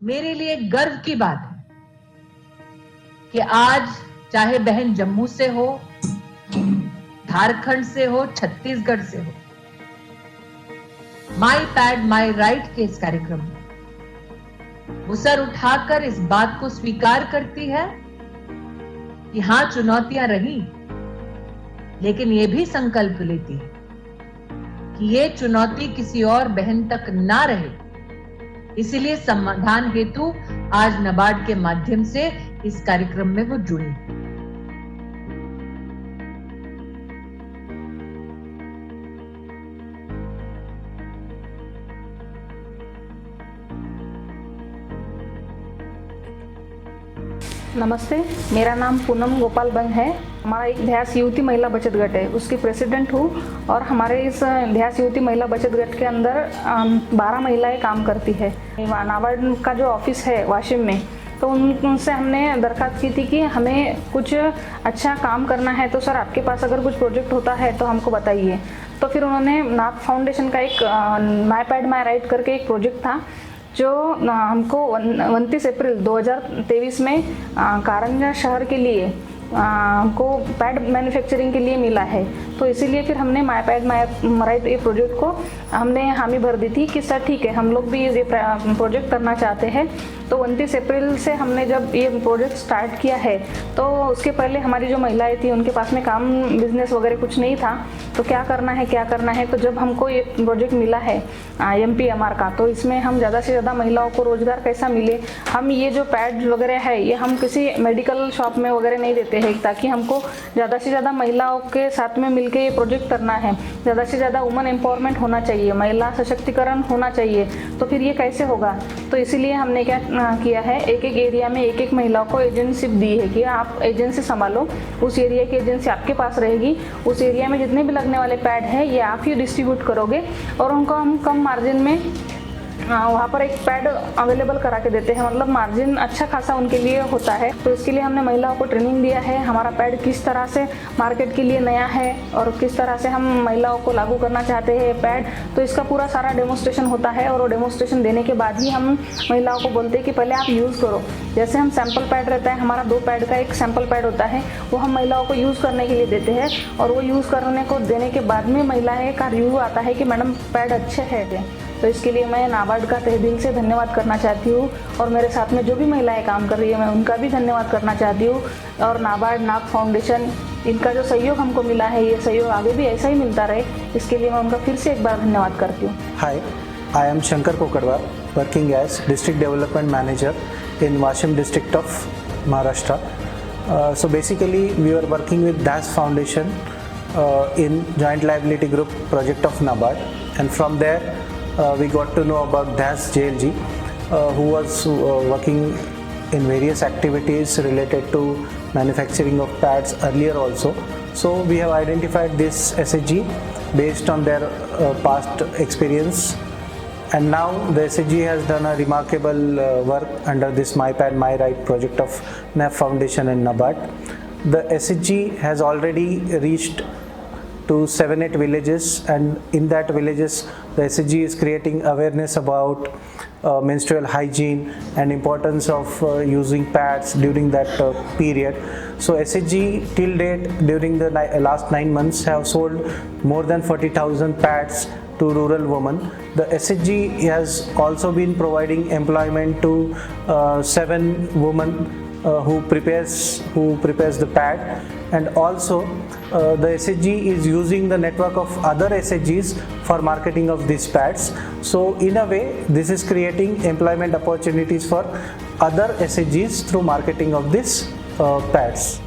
मेरे लिए गर्व की बात है कि आज चाहे बहन जम्मू से हो, झारखंड से हो, छत्तीसगढ़ से हो, माई पैड माई राइट के इस कार्यक्रम में वो सर उठाकर इस बात को स्वीकार करती है कि हां चुनौतियां रही, लेकिन ये भी संकल्प लेती है कि ये चुनौती किसी और बहन तक ना रहे। इसीलिए समाधान हेतु आज नाबार्ड के माध्यम से इस कार्यक्रम में वो जुड़ी। नमस्ते, मेरा नाम पूनम गोपाल बंग है। हमारा एक ध्यास युवती महिला बचत गट है, उसकी प्रेसिडेंट हूँ और हमारे इस ध्यास युवती महिला बचत गट के अंदर 12 महिलाएं काम करती है। नाबार्ड का जो ऑफिस है वाशिम में, तो उनसे हमने दरख्वास्त की थी कि हमें कुछ अच्छा काम करना है, तो सर आपके पास अगर कुछ प्रोजेक्ट होता है तो हमको बताइए। तो फिर उन्होंने नाथ फाउंडेशन का एक माई पैड माई राइट करके एक प्रोजेक्ट था जो हमको 29 अप्रैल 2023 में कारंजा शहर के लिए हमको पैड मैन्युफैक्चरिंग के लिए मिला है। तो इसीलिए फिर हमने माई पैड माई राइट ये प्रोजेक्ट को हमने हामी भर दी थी कि सर ठीक है, हम लोग भी ये प्रोजेक्ट करना चाहते हैं। तो 29 अप्रैल से हमने जब ये प्रोजेक्ट स्टार्ट किया है, तो उसके पहले हमारी जो महिलाएं थी उनके पास में काम बिजनेस वगैरह कुछ नहीं था, तो क्या करना है। तो जब हमको ये प्रोजेक्ट मिला है MPMR का, तो इसमें हम ज़्यादा से ज़्यादा महिलाओं को रोज़गार कैसा मिले। हम ये जो पैड वगैरह है ये हम किसी मेडिकल शॉप में वगैरह नहीं देते हैं, ताकि हमको ज़्यादा से ज़्यादा महिलाओं के साथ में मिलके ये प्रोजेक्ट करना है। ज़्यादा से ज़्यादा वुमन एम्पावरमेंट होना चाहिए, महिला सशक्तिकरण होना चाहिए। तो फिर ये कैसे होगा, तो इसीलिए हमने क्या किया है, एक एक एरिया में एक एक महिलाओं को एजेंसी दी है कि आप एजेंसी संभालो, उस एरिया की एजेंसी आपके पास रहेगी। उस एरिया में जितने भी लगने वाले पैड है ये आप ही डिस्ट्रीब्यूट करोगे और उनको हम कम मार्जिन में वहाँ पर एक पैड अवेलेबल करा के देते हैं, मतलब मार्जिन अच्छा खासा उनके लिए होता है। तो इसके लिए हमने महिलाओं को ट्रेनिंग दिया है, हमारा पैड किस तरह से मार्केट के लिए नया है और किस तरह से हम महिलाओं को लागू करना चाहते हैं पैड। तो इसका पूरा सारा डेमोस्ट्रेशन होता है और वो डेमोस्ट्रेशन देने के बाद ही हम महिलाओं को बोलते हैं कि पहले आप यूज़ करो। जैसे हम सैम्पल पैड रहता है, हमारा 2 पैड का एक सैम्पल पैड होता है, वो हम महिलाओं को यूज़ करने के लिए देते हैं और वो यूज़ करने को देने के बाद में महिलाएं का रिव्यू आता है कि मैडम पैड अच्छे हैं। तो इसके लिए मैं नाबार्ड का तहे दिल से धन्यवाद करना चाहती हूँ और मेरे साथ में जो भी महिलाएं काम कर रही है मैं उनका भी धन्यवाद करना चाहती हूँ। और नाबार्ड, नाथ फाउंडेशन, इनका जो सहयोग हमको मिला है, ये सहयोग आगे भी ऐसा ही मिलता रहे, इसके लिए मैं उनका फिर से एक बार धन्यवाद करती हूँ। Hi, I am Shankar Kokadwar, working as district development manager in Washim district of Maharashtra. So basically we are working with DAS Foundation in joint liability group project of NABARD, and from there we got to know about DAS JLG who was working in various activities related to manufacturing of pads earlier also. So we have identified this SHG based on their past experience. And now the SHG has done a remarkable work under this My Pad My Right project of NAF Foundation and NABARD. The SHG has already reached to 7-8 villages, and in that villages the SHG is creating awareness about menstrual hygiene and importance of using pads during that period. So SHG till date during the last 9 months have sold more than 40,000 pads to rural women. The SHG has also been providing employment to 7 women who prepares the pad, and also the SHG is using the network of other SHGs for marketing of these pads. So in a way this is creating employment opportunities for other SHGs through marketing of these pads.